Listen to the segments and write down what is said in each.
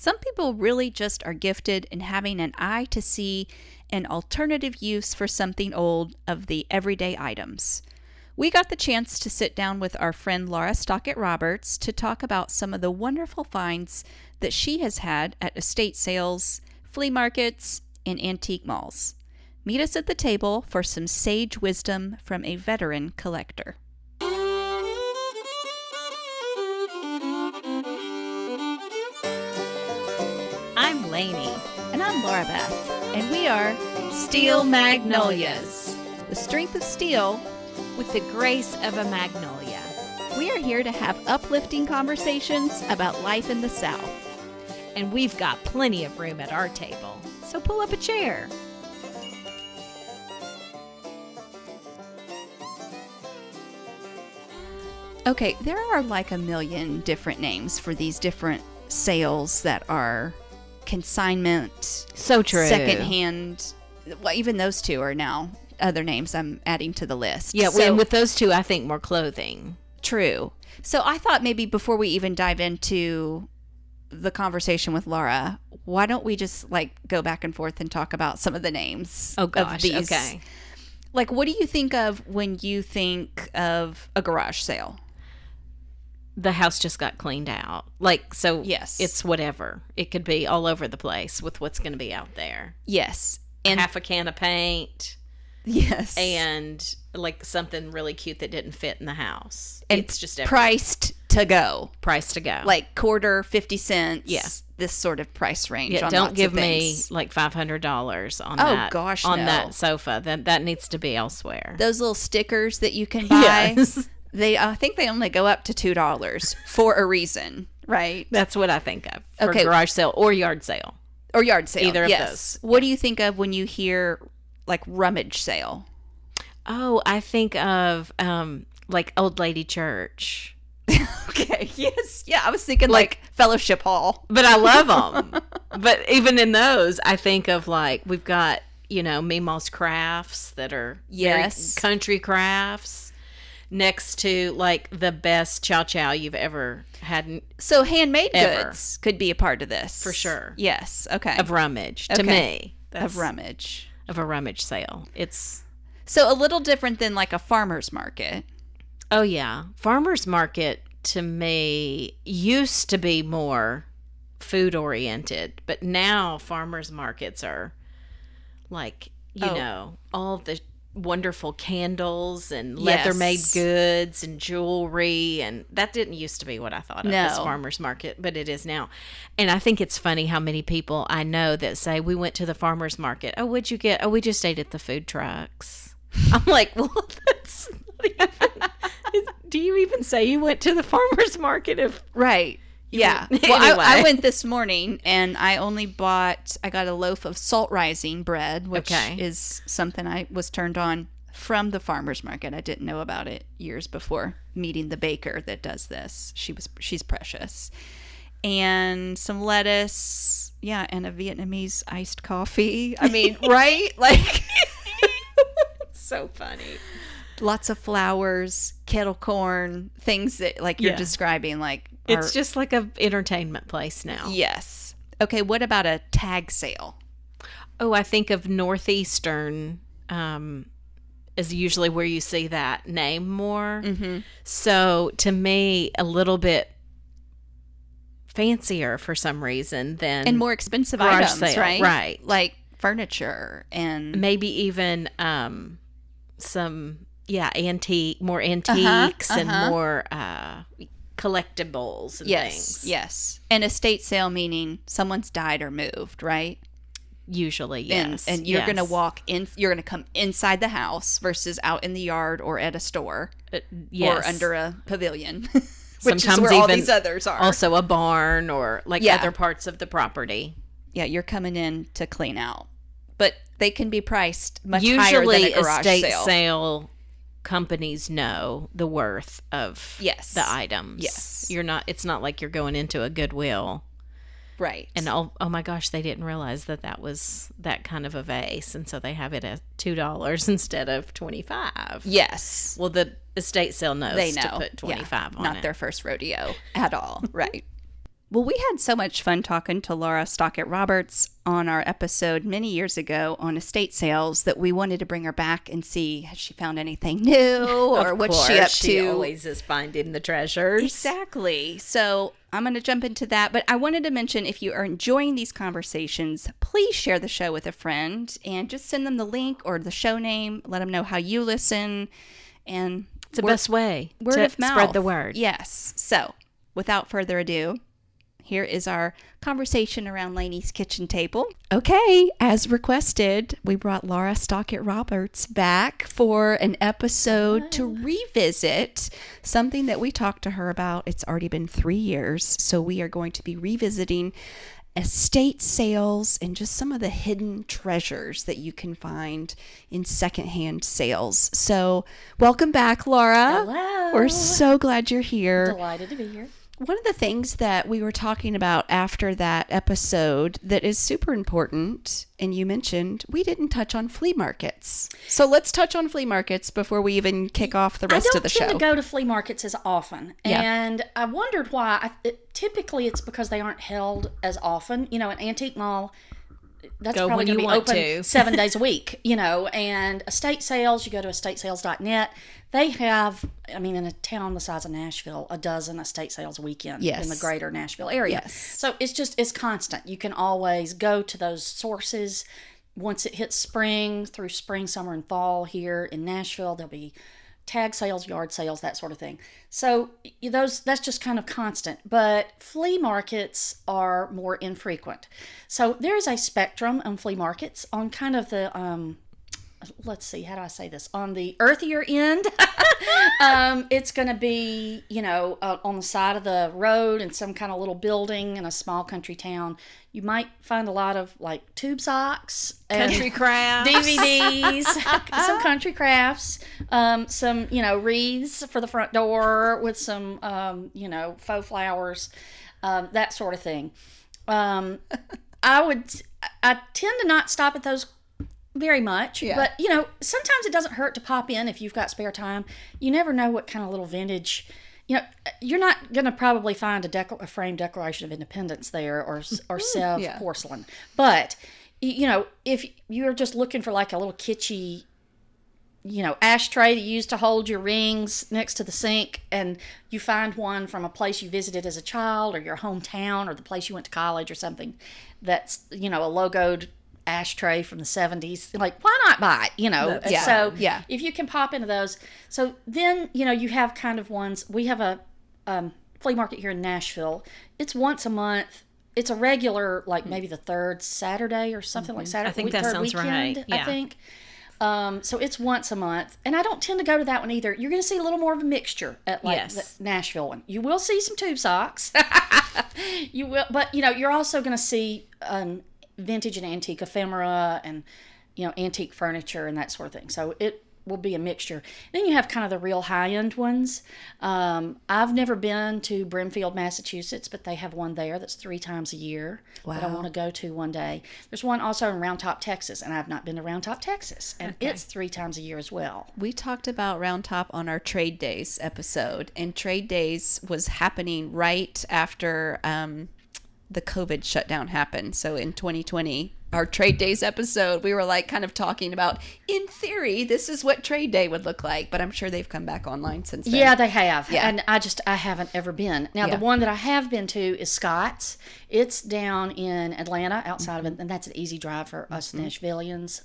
Some people really just are gifted in having an eye to see an alternative use for something old of the everyday items. We got the chance to sit down with our friend Laura Stockett Roberts to talk about some of the wonderful finds that she has had at estate sales, flea markets, and antique malls. Meet us at the table for some sage wisdom from a veteran collector. I'm Lainey. And I'm Laura Beth. And we are Steel Magnolias. The strength of steel. With the grace of a magnolia. We are here to have uplifting conversations about life in the South. And we've got plenty of room at our table. So pull up a chair. Okay, there are like a million different names for these different sales that are consignment. So true. Secondhand. Well, even those two are now other names I'm adding to the list. Yeah, and with those two, I think more clothing. True. So I thought maybe before we even dive into the conversation with Laura, why don't we just like go back and forth and talk about some of the names of these. Okay. Like, what do you think of when you think of a garage sale? The house just got cleaned out. Like, so yes, it's whatever. It could be all over the place with what's going to be out there. Yes. And half a can of paint. Yes. And like something really cute that didn't fit in the house. And it's just priced to go. Priced to go. Like quarter, 50 cents. Yeah. This sort of price range. Yeah, on don't lots give of me things. like $500 on oh, that. Gosh, on no. that sofa. That needs to be elsewhere. Those little stickers that you can buy. Yes. I think they only go up to $2 for a reason, right? That's what I think of for Okay. garage sale or yard sale. Or yard sale. Either of yes. those. What do you think of when you hear like rummage sale? Oh, I think of like Old Lady Church. Okay. Yes. Yeah, I was thinking like Fellowship Hall. But I love them. But even in those, I think of like we've got, Meemaw's Crafts that are yes, very country crafts. Next to like the best chow chow you've ever had. So handmade ever. goods could be a part of this. For sure. Yes. Okay. Of rummage. To me. Of rummage. Of a rummage sale. It's so a little different than like a farmer's market. Oh yeah. Farmer's market to me used to be more food oriented, but now farmer's markets are like, all the wonderful candles and leather made goods and jewelry, and that didn't used to be what I thought of as farmer's market, but it is now. And I think it's funny how many people I know that say we went to the farmer's market. Oh, what'd you get? Oh, we just ate at the food trucks. I'm like, well, that's not even, do you even say you went to the farmer's market if right? Yeah. Well, Anyway. I went this morning and I got a loaf of salt rising bread, which is something I was turned on from the farmer's market. I didn't know about it years before meeting the baker that does this. She's precious. And some lettuce, and a Vietnamese iced coffee. I mean, right? Like so funny. Lots of flowers, kettle corn, things that like you're describing like it's just like a entertainment place now. Yes. Okay, what about a tag sale? Oh, I think of Northeastern is usually where you see that name more. Mm-hmm. So to me, a little bit fancier for some reason than and more expensive garage items, sale. right? Right. Like furniture and maybe even some more antiques and more collectibles and things. Yes. An estate sale meaning someone's died or moved, right? Usually, yes. And you're going to walk in, you're going to come inside the house versus out in the yard or at a store or under a pavilion, which sometimes is where even all these others are. Also a barn or like other parts of the property. Yeah, you're coming in to clean out. But they can be priced much Usually higher than a garage estate sale. Companies know the worth of the items. Yes. It's not like you're going into a Goodwill. Right. And oh my gosh, they didn't realize that was that kind of a vase, and so they have it at $2 instead of $25. Yes. Well, the estate sale knows they know to put $25 on it. Not their first rodeo at all. Right. Well, we had so much fun talking to Laura Stockett Roberts on our episode many years ago on estate sales that we wanted to bring her back and see has she found anything new or what's she up to. She always is finding the treasures. Exactly. So I'm going to jump into that. But I wanted to mention, if you are enjoying these conversations, please share the show with a friend and just send them the link or the show name. Let them know how you listen. And it's the best way word to of mouth. Spread the word. Yes. So without further ado, here is our conversation around Lainey's kitchen table. Okay, as requested, we brought Laura Stockett Roberts back for an episode to revisit something that we talked to her about. It's already been 3 years, so we are going to be revisiting estate sales and just some of the hidden treasures that you can find in secondhand sales. So welcome back, Laura. Hello. We're so glad you're here. Delighted to be here. One of the things that we were talking about after that episode that is super important, and you mentioned, we didn't touch on flea markets. So let's touch on flea markets before we even kick off the rest of the show. I don't tend to go to flea markets as often. Yeah. And I wondered why. Typically, it's because they aren't held as often. You know, an antique mall, that's Go probably when going to you be want open to. 7 days a week, you know. And estate sales, you go to estatesales.net. They have, I mean, in a town the size of Nashville, a dozen estate sales a weekend Yes. in the greater Nashville area. Yes. So it's constant. You can always go to those sources. Once it hits spring, through spring, summer, and fall here in Nashville, there'll be tag sales, yard sales, that sort of thing. So that's just kind of constant. But flea markets are more infrequent. So there is a spectrum on flea markets on kind of the let's see, how do I say this? On the earthier end, it's going to be, you know, on the side of the road in some kind of little building in a small country town. You might find a lot of like tube socks, Country crafts. DVDs, some country crafts, some, you know, wreaths for the front door with some, you know, faux flowers, that sort of thing. I tend to not stop at those very much, but you know, sometimes it doesn't hurt to pop in if you've got spare time. You never know what kind of little vintage, you know, you're not going to probably find a framed Declaration of Independence there or Sev porcelain, but you know, if you're just looking for like a little kitschy, you know, ashtray to use to hold your rings next to the sink, and you find one from a place you visited as a child or your hometown or the place you went to college or something that's, you know, a logoed ashtray from the 70s, like, why not buy it, you know? So if you can pop into those, so then, you know, you have kind of ones. We have a flea market here in Nashville. It's once a month. It's a regular, like maybe the third Saturday or something like Saturday. I think that sounds weekend, right. Yeah. I think. So it's once a month, and I don't tend to go to that one either. You're going to see a little more of a mixture at like the Nashville one. You will see some tube socks. You will, but you know, you're also going to see vintage and antique ephemera and, you know, antique furniture and that sort of thing. So it will be a mixture. Then you have kind of the real high-end ones. I've never been to Brimfield, Massachusetts, but they have one there that's 3 times a year that I want to go to one day. There's one also in Round Top, Texas, and I've not been to Round Top, Texas, and it's 3 times a year as well. We talked about Round Top on our Trade Days episode, and Trade Days was happening right after the COVID shutdown happened. So in 2020, our Trade Days episode, we were like kind of talking about, in theory, this is what Trade Day would look like, but I'm sure they've come back online since then. Yeah, they have. Yeah. And I haven't ever been. Now, the one that I have been to is Scott's. It's down in Atlanta, outside of it, and that's an easy drive for us Nashvillians.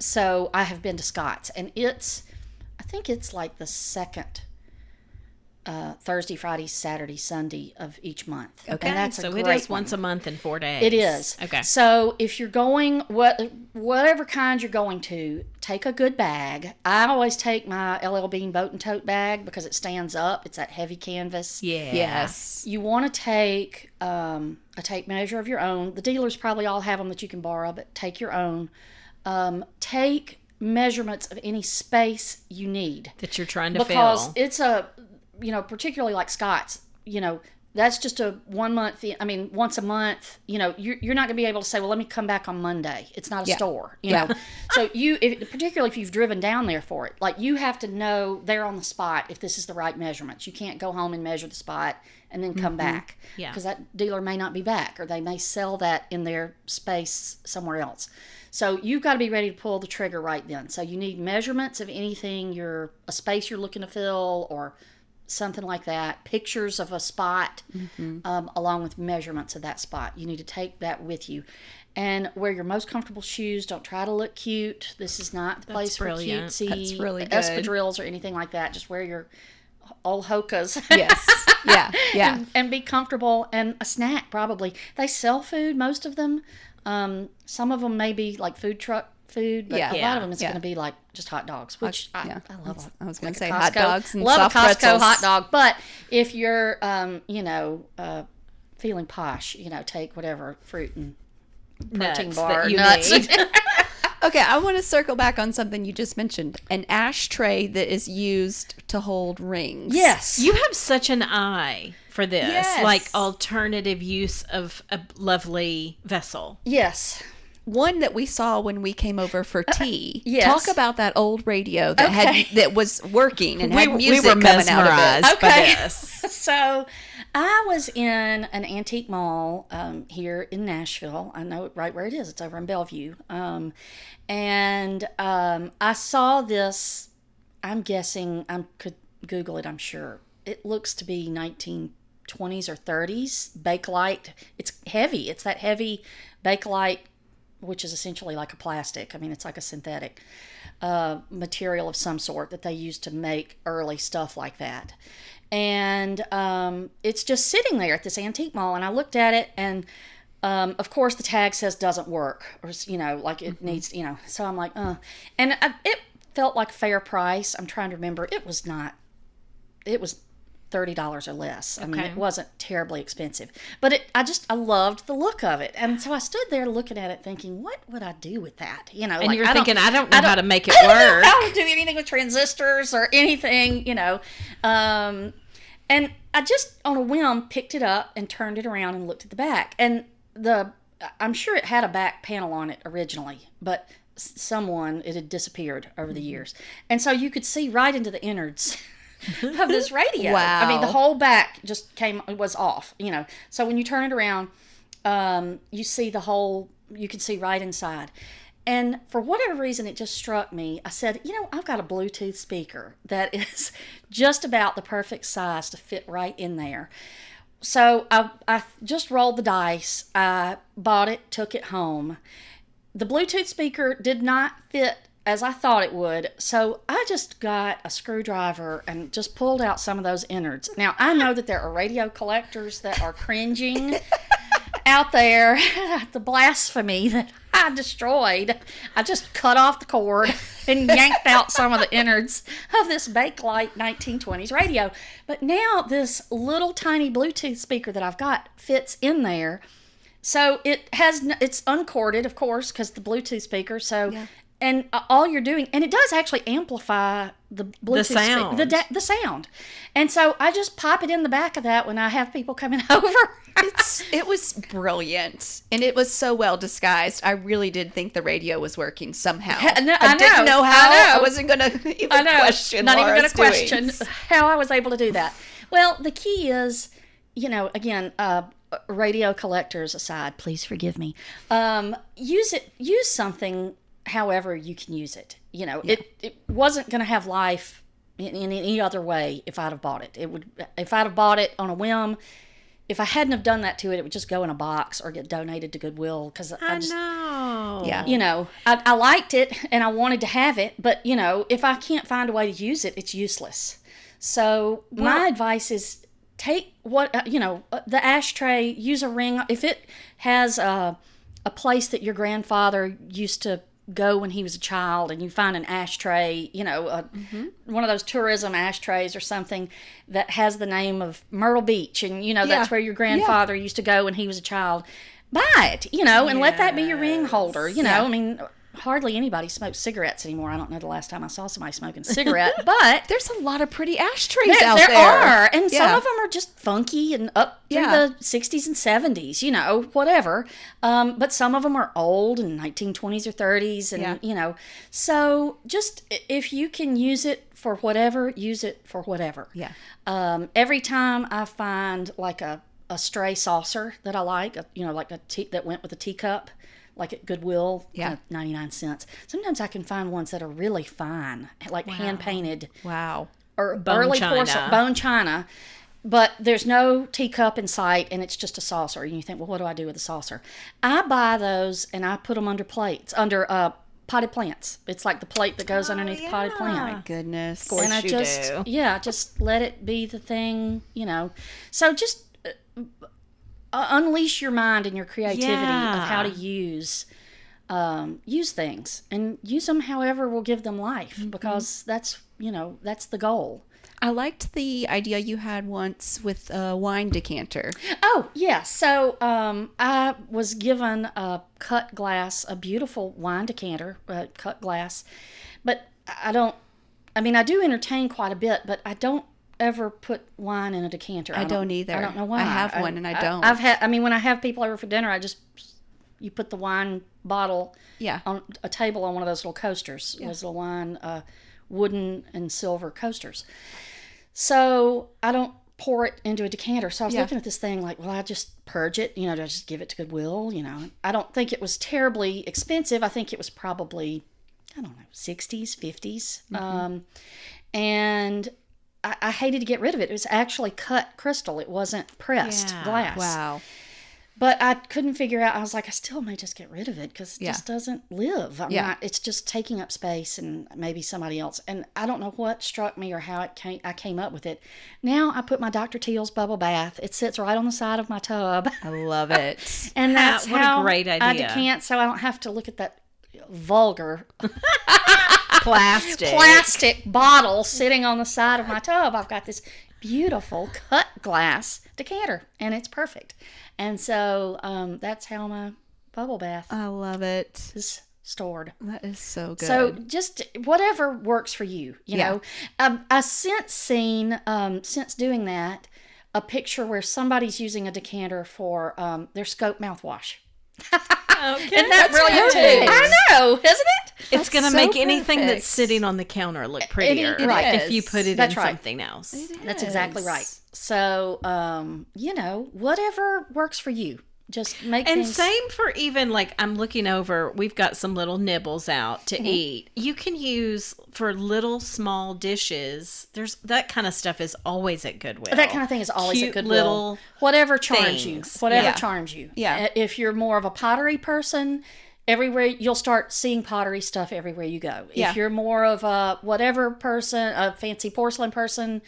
So I have been to Scott's, and I think it's like the second Thursday, Friday, Saturday, Sunday of each month. Okay, and that's so a great it is one. once a month in 4 days. It is. Okay. So if you're going, whatever kind you're going to, take a good bag. I always take my LL Bean boat and tote bag because it stands up. It's that heavy canvas. Yeah. Yes. You want to take a tape measure of your own. The dealers probably all have them that you can borrow, but take your own. Take measurements of any space you need. That you're trying to because fill. It's you know, particularly like Scott's, you know, that's just a 1 month, I mean, once a month, you know, you're not going to be able to say, well, let me come back on Monday. It's not a store, you know. So particularly if you've driven down there for it, like you have to know there on the spot if this is the right measurements. You can't go home and measure the spot and then come back. Yeah. Because that dealer may not be back, or they may sell that in their space somewhere else. So you've got to be ready to pull the trigger right then. So you need measurements of anything, a space you're looking to fill or something like that, pictures of a spot, along with measurements of that spot. You need to take that with you. And wear your most comfortable shoes. Don't try to look cute. This is not the place for cutesy That's really good. espadrilles or anything like that. Just wear your old hokas. Yes. Yeah. And be comfortable, and a snack probably. They sell food, most of them. Some of them may be like food truck food, but a lot of them is going to be like just hot dogs, which I love. I was going to Like say a hot Costco- dogs and love soft a Costco pretzels. hot dog. But if you're, feeling posh, take whatever fruit and protein Nuts bar, that you nuts. need. Okay, I want to circle back on something you just mentioned. An ashtray that is used to hold rings. Yes. You have such an eye for this, Yes. like alternative use of a lovely vessel. Yes. One that we saw when we came over for tea. Yes. Talk about that old radio that that was working and had we music were coming out of mesmerized it. by Okay. this. So I was in an antique mall here in Nashville. I know right where it is. It's over in Bellevue. And I saw this. I'm guessing, I could Google it, I'm sure. It looks to be 1920s or 30s Bakelite. It's heavy. It's that heavy Bakelite, which is essentially like a plastic. I mean, it's like a synthetic material of some sort that they used to make early stuff like that. And it's just sitting there at this antique mall, and I looked at it, and of course the tag says doesn't work, or like it needs, so I'm like, and it felt like fair price. I'm trying to remember. It was $30 or less. I mean, it wasn't terribly expensive, but I loved the look of it. And so I stood there looking at it thinking, what would I do with that? And like, you're thinking, I don't know how to make it I don't know work. how to do anything with transistors or anything, and I just on a whim picked it up and turned it around and looked at the back. And I'm sure it had a back panel on it originally, but it had disappeared over the years. And so you could see right into the innards of this radio. Wow. I mean, the whole back just was off, So when you turn it around, you can see right inside. And for whatever reason, it just struck me. I said, I've got a Bluetooth speaker that is just about the perfect size to fit right in there. So I just rolled the dice. I bought it, took it home. The Bluetooth speaker did not fit as I thought it would. So I just got a screwdriver and just pulled out some of those innards. Now, I know that there are radio collectors that are cringing out there at the blasphemy that I destroyed. I just cut off the cord and yanked out some of the innards of this Bakelite 1920s radio. But now this little tiny Bluetooth speaker that I've got fits in there. So it's uncorded, of course, because the Bluetooth speaker. So, and all you're doing, and it does actually amplify the Bluetooth sound. the sound. And so I just pop it in the back of that when I have people coming over. It was brilliant, and it was so well disguised. I really did think the radio was working somehow. I didn't know how. I I wasn't going to even question. Not even Laura's going to question doings. how I was able to do that. Well, the key is, again, radio collectors aside, please forgive me. Use something however you can use it. It wasn't going to have life in any other way if I'd have bought it. If I'd have bought it on a whim. If I hadn't have done that to it, it would just go in a box or get donated to Goodwill. Because I know. Yeah. I liked it and I wanted to have it. But, if I can't find a way to use it, it's useless. So my advice is take the ashtray, use a ring. If it has a place that your grandfather used to go when he was a child, and you find an ashtray, one of those tourism ashtrays or something that has the name of Myrtle Beach, and that's where your grandfather used to go when he was a child, buy it, and let that be your ring holder. I mean, hardly anybody smokes cigarettes anymore. I don't know the last time I saw somebody smoking a cigarette, but There's a lot of pretty ashtrays out there there. are, and some Yeah. of them are just funky and up through Yeah. the 60s and 70s, whatever. But some of them are old and 1920s or 30s, and Yeah. So just if you can use it for whatever, use it for whatever. Yeah. Every time I find like a stray saucer that I like, like a tea that went with a teacup, like at Goodwill, 99 cents. Sometimes I can find ones that are really fine, like hand painted. Wow. Or Bone early china. porcelain, bone china, but there's no teacup in sight, and it's just a saucer. And you think, well, what do I do with a saucer? I buy those and I put them under plates, under potted plants. It's like the plate that goes underneath the potted plant. Goodness. Of course And I you just, do. just let it be the thing, So just unleash your mind and your creativity of how to use things, and use them however will give them life, because that's the goal. I liked the idea you had once with a wine decanter. Oh yeah, so I was given a cut glass, a beautiful wine decanter, cut glass, but I do entertain quite a bit, but I don't ever put wine in a decanter. I don't either. I don't know why. I have one and I don't. When I have people over for dinner, you put the wine bottle on a table on one of those little coasters. Those little wine wooden and silver coasters. So I don't pour it into a decanter. So I was looking at this thing like, well, I just purge it, do I just give it to Goodwill, I don't think it was terribly expensive. I think it was probably, I don't know, 60s, 50s. And I hated to get rid of it. It was actually cut crystal. It wasn't pressed glass. Wow. But I couldn't figure out. I was like, I still may just get rid of it because it just doesn't live. It's just taking up space, and maybe somebody else. And I don't know what struck me or how I came up with it. Now I put my Dr. Teal's bubble bath. It sits right on the side of my tub. I love it. And that's what how a great I idea. decant, so I don't have to look at that vulgar Plastic bottle sitting on the side of my tub. I've got this beautiful cut glass decanter, and it's perfect. And so that's how my bubble bath I love it. is stored. That is so good. So just whatever works for you, you know. I since seen, since doing that, a picture where somebody's using a decanter for their Scope mouthwash. Okay. Isn't that brilliant perfect. too? I know, isn't it? It's going to so make anything perfect. that's sitting on the counter look prettier Right. if you put it That's in right. something else. That's exactly right. So, whatever works for you. Just make And things... same for even like I'm looking over, we've got some little nibbles out to eat. You can use for little small dishes. There's that kind of stuff is always at Goodwill. That kind of thing is always Cute at Goodwill. little Whatever charms things. you. Whatever Yeah. charms you. Yeah. If you're more of a pottery person, everywhere you'll start seeing pottery stuff everywhere you go. Yeah. If you're more of a whatever person, a fancy porcelain person,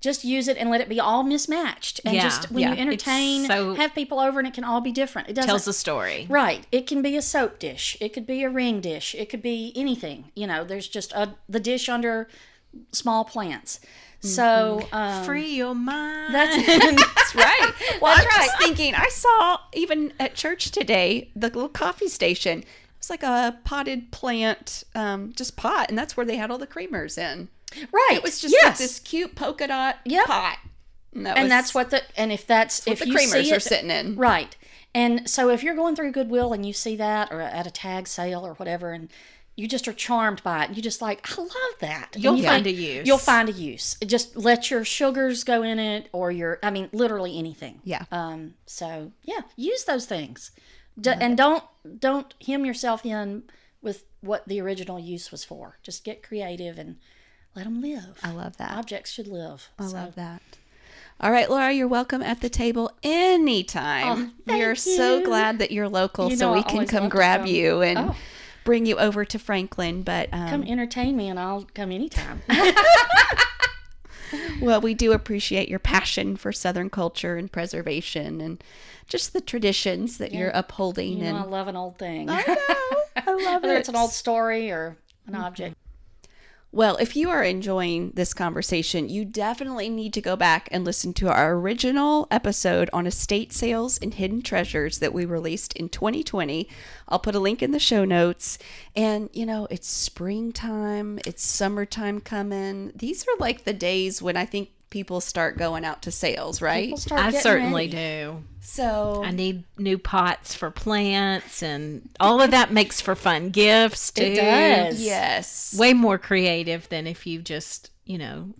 just use it and let it be all mismatched. And just when you entertain, have people over, and it can all be different. It doesn't tells a story. Right. It can be a soap dish. It could be a ring dish. It could be anything. There's just the dish under small plants. So Free your mind. That's right. Well, That's I'm right. just thinking, I saw even at church today, the little coffee station. It was like a potted plant, just pot, and that's where they had all the creamers in. right. It was just like this cute polka dot pot. And that's what if what if the you creamers see are it, sitting in. right. And so if you're going through Goodwill and you see that, or at a tag sale or whatever, and you just are charmed by it, you just like, I love that. And You'll you find a use. You'll find a use. Just let your sugars go in it, or literally anything. Yeah. So yeah, use those things, and don't hem yourself in with what the original use was for. Just get creative and let them live. I love that. Objects should live. I love that. All right, Laura, you're welcome at the table anytime. We are so you. glad that you're local, so I we can always come love to grab come. you and Oh. bring you over to Franklin. But Come entertain me, and I'll come anytime. well, we do appreciate your passion for Southern culture and preservation and just the traditions that you're upholding. I And love an old thing. I know, I love Whether it. it's an old story or an object. Well, if you are enjoying this conversation, you definitely need to go back and listen to our original episode on estate sales and hidden treasures that we released in 2020. I'll put a link in the show notes. And, it's springtime, it's summertime coming. These are like the days when I think people start going out to sales, right? People start I getting certainly ready. do. So I need new pots for plants, and all of that makes for fun gifts too. It does. yes. Way more creative than if you just,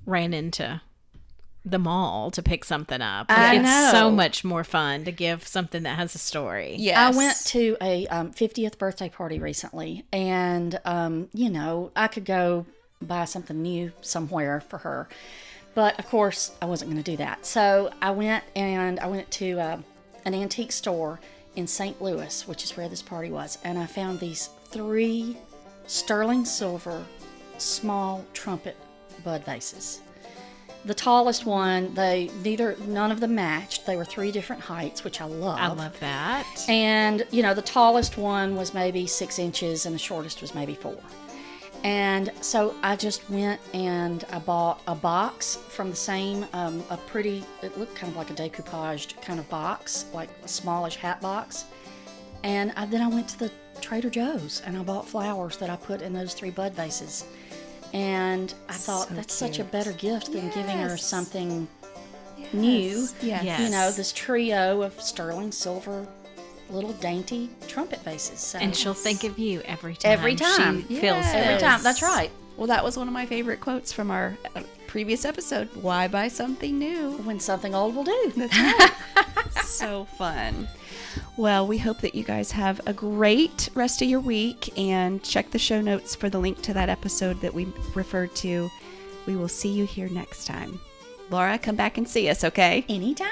ran into the mall to pick something up. I It's know. so much more fun to give something that has a story. Yes. I went to a 50th birthday party recently, and, I could go buy something new somewhere for her. But, of course, I wasn't going to do that. So I went to an antique store in St. Louis, which is where this party was, and I found these 3 sterling silver small trumpet bud vases. The tallest one, none of them matched. They were 3 different heights, which I love. I love that. And, the tallest one was maybe 6 inches and the shortest was maybe 4. And so I just went and I bought a box from the same, it looked kind of like a decoupaged kind of box, like a smallish hat box. And then I went to the Trader Joe's and I bought flowers that I put in those 3 bud vases. And I thought, So that's such a cute. better gift than giving her Yes. something new. Yes. Yes. This trio of sterling silver little dainty trumpet vases. So And she'll think of you every time. Every time. She feels Yes. every this. time. That's right. Well, that was one of my favorite quotes from our previous episode. Why buy something new? When something old will do. That's right. So fun. Well, we hope that you guys have a great rest of your week, and check the show notes for the link to that episode that we referred to. We will see you here next time. Laura, come back and see us, okay? Anytime.